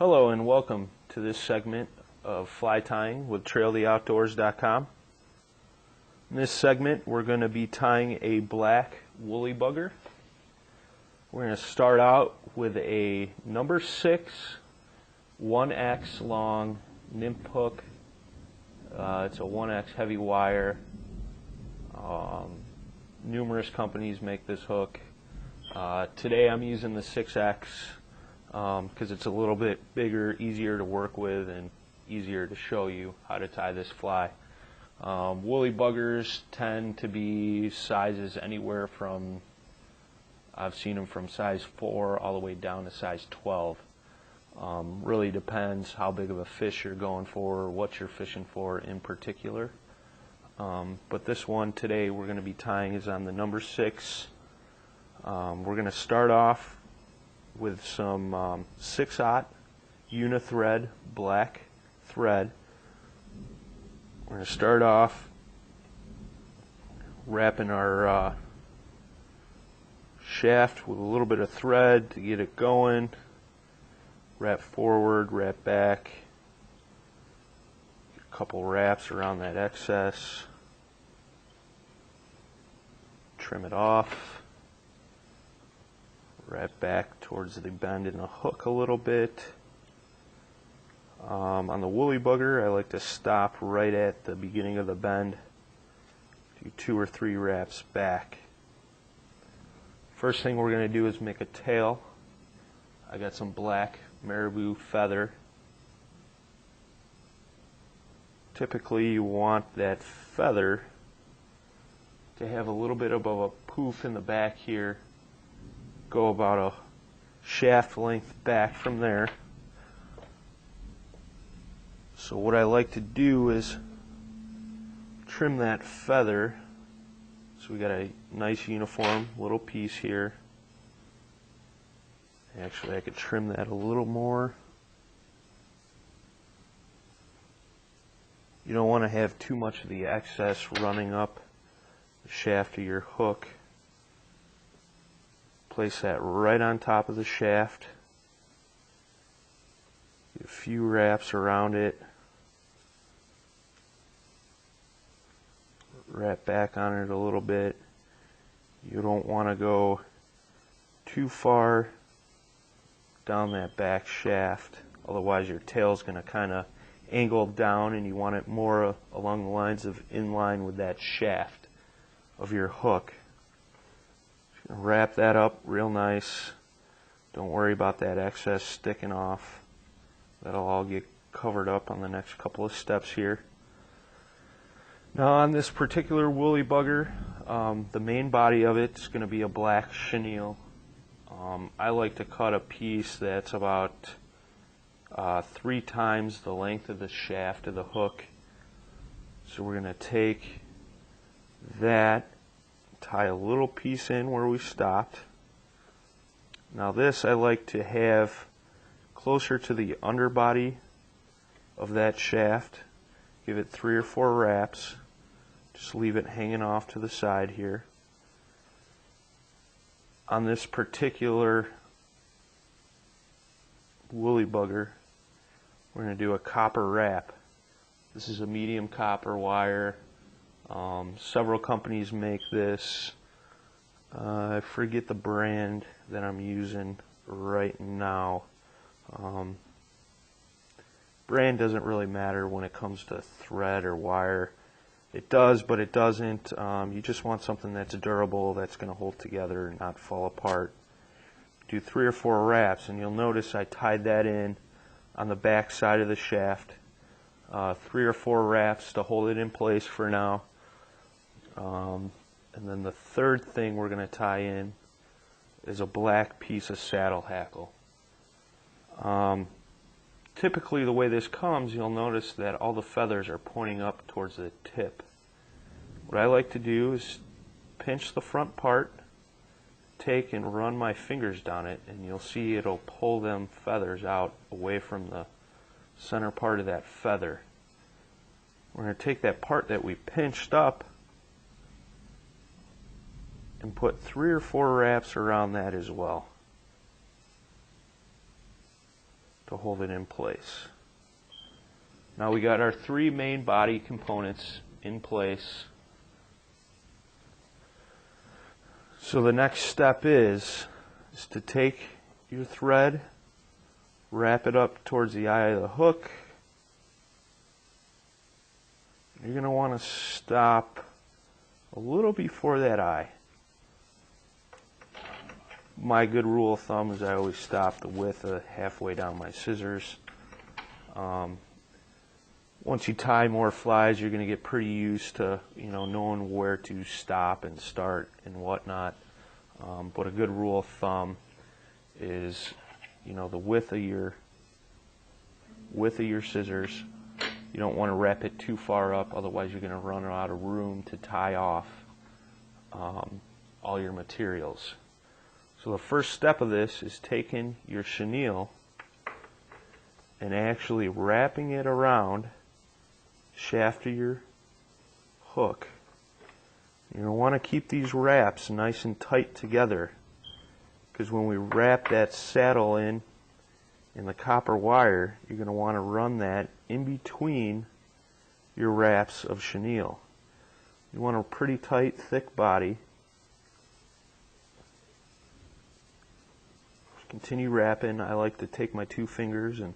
Hello and welcome to this segment of fly tying with trailtheoutdoors.com. In this segment we're going to be tying a black woolly bugger. We're going to start out with a number 6 1X long nymph hook. It's a 1X heavy wire. Numerous companies make this hook. Today I'm using the 6X because it's a little bit bigger, easier to work with, and easier to show you how to tie this fly. Woolly buggers tend to be sizes anywhere from, I've seen them from size 4 all the way down to size 12. Really depends how big of a fish you're going for, or what you're fishing for in particular. But this one today we're going to be tying is on the number 6. We're going to start off with some 6/0 unithread black thread. We're going to start off wrapping our shaft with a little bit of thread to get it going. Wrap forward, wrap back, get a couple wraps around that excess, trim it off. Wrap back towards the bend in the hook a little bit. On the woolly bugger, I like to stop right at the beginning of the bend. Do 2 or 3 wraps back. First thing we're going to do is make a tail. I got some black marabou feather. Typically you want that feather to have a little bit of a poof in the back here. Go about a shaft length back from there. So what I like to do is trim that feather so we got a nice uniform little piece here. Actually, I could trim that a little more. You don't want to have too much of the excess running up the shaft of your hook. Place that right on top of the shaft. Get a few wraps around it. Wrap back on it a little bit. You don't want to go too far down that back shaft, otherwise your tail's going to kind of angle down, and you want it more along the lines of in line with that shaft of your hook. Wrap that up real nice. Don't worry about that excess sticking off. That'll all get covered up on the next couple of steps here. Now on this particular woolly bugger, the main body of it is going to be a black chenille. I like to cut a piece that's about 3 times the length of the shaft of the hook. So we're going to take that, tie a little piece in where we stopped. Now this I like to have closer to the underbody of that shaft. Give it 3 or 4 wraps. Just leave it hanging off to the side here. On this particular woolly bugger, we're going to do a copper wrap. This is a medium copper wire. Several companies make this. I forget the brand that I'm using right now. Brand doesn't really matter when it comes to thread or wire. It does, but it doesn't. You just want something that's durable, that's going to hold together and not fall apart. Do 3 or 4 wraps, and you'll notice I tied that in on the back side of the shaft. 3 or 4 wraps to hold it in place for now. And then the third thing we're going to tie in is a black piece of saddle hackle. Typically the way this comes, you'll notice that all the feathers are pointing up towards the tip. What I like to do is pinch the front part, take and run my fingers down it, and you'll see it'll pull them feathers out away from the center part of that feather. We're going to take that part that we pinched up and put 3 or 4 wraps around that as well. to hold it in place. Now we got our three main body components in place. So the next step is to take your thread, wrap it up towards the eye of the hook. You're going to want to stop a little before that eye. My good rule of thumb is I always stop the width of halfway down my scissors. Once you tie more flies, you're going to get pretty used to, knowing where to stop and start and whatnot. But a good rule of thumb is, the width of your scissors. You don't want to wrap it too far up, otherwise you're going to run out of room to tie off all your materials. So the first step of this is taking your chenille and actually wrapping it around shaft of your hook. You're going to want to keep these wraps nice and tight together, because when we wrap that saddle in the copper wire, you're going to want to run that in between your wraps of chenille. You want a pretty tight, thick body. Continue wrapping. I like to take my two fingers and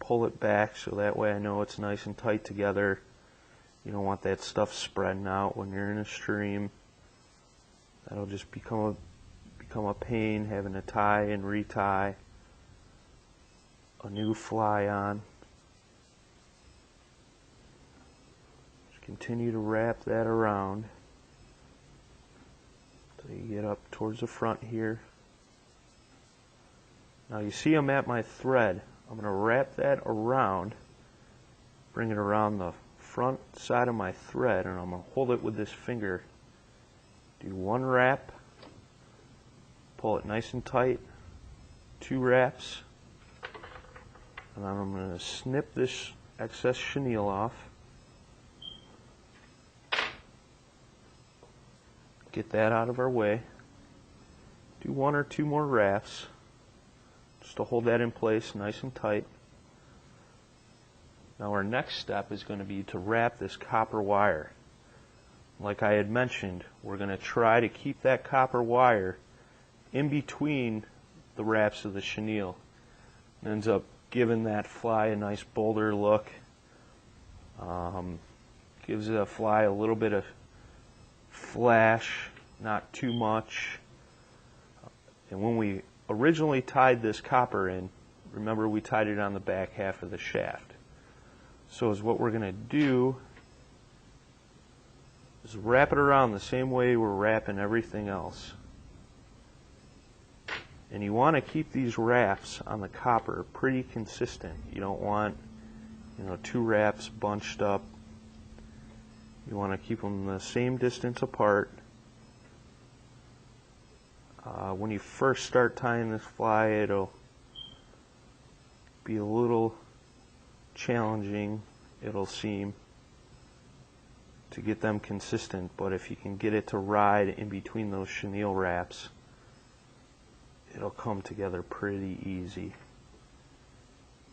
pull it back so that way I know it's nice and tight together. You don't want that stuff spreading out when you're in a stream. That'll just become a pain, having to tie and retie a new fly on. Just continue to wrap that around until you get up towards the front here. Now you see I'm at my thread. I'm going to wrap that around, bring it around the front side of my thread, and I'm going to hold it with this finger. Do one wrap, pull it nice and tight, two wraps, and then I'm going to snip this excess chenille off. Get that out of our way. Do one or two more wraps, just to hold that in place nice and tight. Now our next step is going to be to wrap this copper wire. Like I had mentioned, we're going to try to keep that copper wire in between the wraps of the chenille. It ends up giving that fly a nice bolder look. Gives the fly a little bit of flash, not too much. And when we originally tied this copper in, remember we tied it on the back half of the shaft. So is what we're going to do is wrap it around the same way we're wrapping everything else. And you want to keep these wraps on the copper pretty consistent. You don't want, two wraps bunched up. You want to keep them the same distance apart. When you first start tying this fly, it'll be a little challenging, it'll seem, to get them consistent, but if you can get it to ride in between those chenille wraps, it'll come together pretty easy.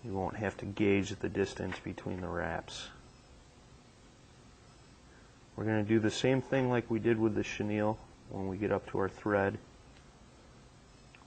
You won't have to gauge the distance between the wraps. We're going to do the same thing like we did with the chenille when we get up to our thread.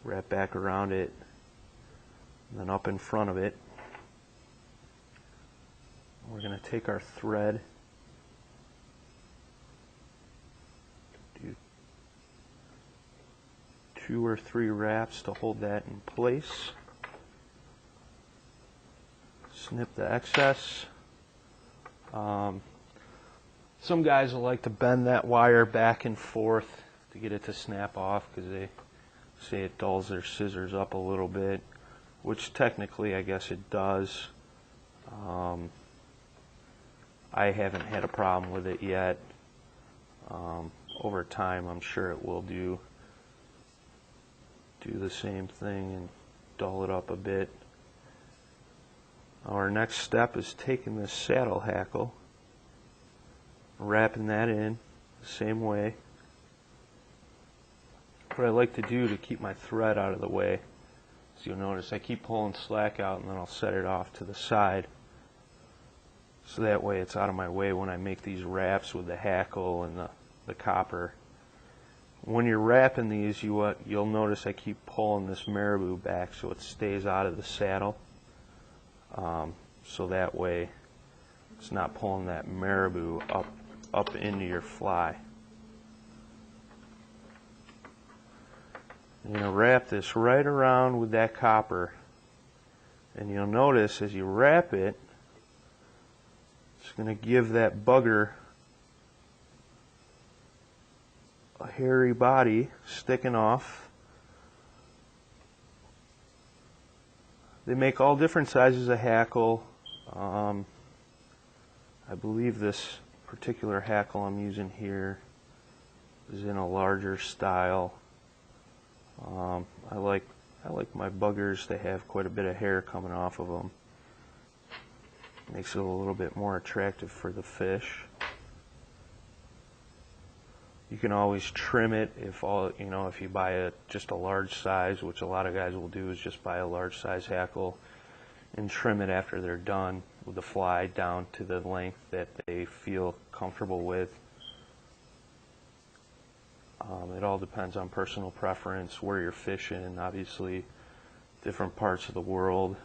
Wrap back around it, and then up in front of it. We're going to take our thread, do 2 or 3 wraps to hold that in place. Snip the excess. Some guys will like to bend that wire back and forth to get it to snap off because they say it dulls their scissors up a little bit, which technically I guess it does. I haven't had a problem with it yet. Over time I'm sure it will do the same thing and dull it up a bit. Our next step is taking this saddle hackle, wrapping that in the same way. What I like to do to keep my thread out of the way So you'll notice I keep pulling slack out and then I'll set it off to the side. So that way it's out of my way when I make these wraps with the hackle and the copper. When you're wrapping these, you'll notice I keep pulling this marabou back so it stays out of the saddle. So that way it's not pulling that marabou up into your fly. You're going to wrap this right around with that copper. And you'll notice as you wrap it, it's going to give that bugger a hairy body sticking off. They make all different sizes of hackle. I believe this particular hackle I'm using here is in a larger style. I like my buggers to have quite a bit of hair coming off of them. Makes it a little bit more attractive for the fish. You can always trim it if you buy just a large size, which a lot of guys will do, is just buy a large size hackle and trim it after they're done with the fly down to the length that they feel comfortable with. It all depends on personal preference, where you're fishing. Obviously, different parts of the world,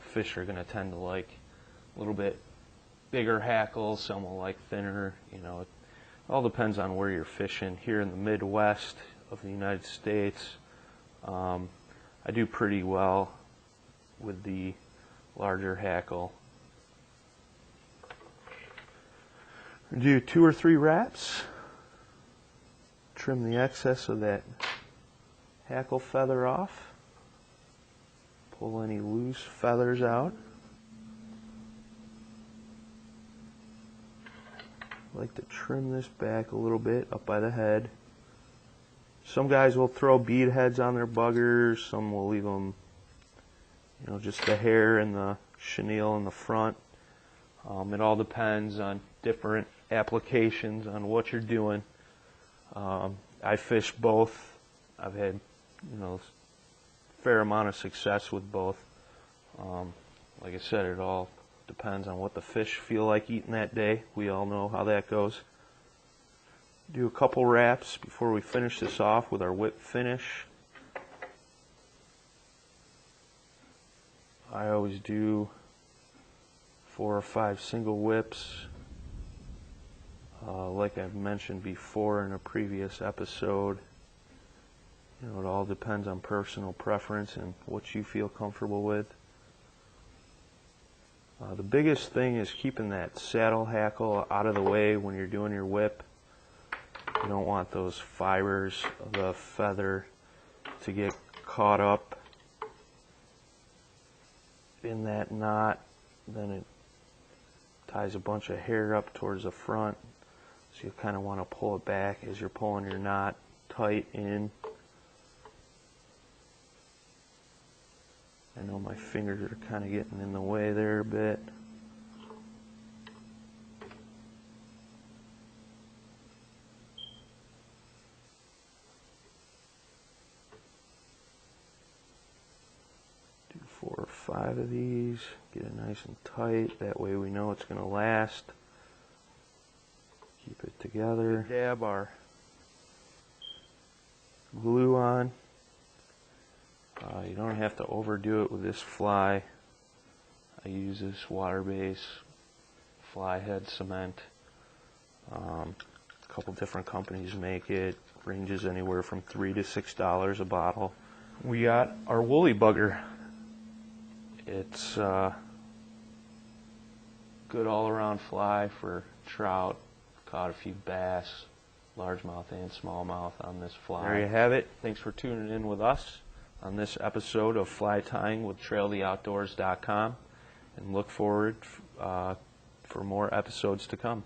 fish are going to tend to like a little bit bigger hackles. Some will like thinner. It all depends on where you're fishing. Here in the Midwest of the United States, I do pretty well with the larger hackle. Do 2 or 3 wraps. Trim the excess of that hackle feather off. Pull any loose feathers out. I like to trim this back a little bit up by the head. Some guys will throw bead heads on their buggers. Some will leave them, just the hair and the chenille in the front. It all depends on different applications on what you're doing. I fish both. I've had a fair amount of success with both. Like I said, it all depends on what the fish feel like eating that day. We all know how that goes. Do a couple wraps before we finish this off with our whip finish. I always do 4 or 5 single whips. Like I've mentioned before in a previous episode, it all depends on personal preference and what you feel comfortable with. The biggest thing is keeping that saddle hackle out of the way when you're doing your whip. You don't want those fibers of the feather to get caught up in that knot. Then it ties a bunch of hair up towards the front. So you kind of want to pull it back as you're pulling your knot tight in. I know my fingers are kind of getting in the way there a bit. Do 4 or 5 of these, get it nice and tight. That way we know it's going to last. Keep it together. Dab our glue on. You don't have to overdo it with this fly. I use this water-based fly head cement. A couple different companies make it. Ranges anywhere from $3 to $6 a bottle. We got our woolly bugger. It's good all-around fly for trout. Caught a few bass, largemouth and smallmouth on this fly. There you have it. Thanks for tuning in with us on this episode of Fly Tying with TrailTheOutdoors.com, and look forward for more episodes to come.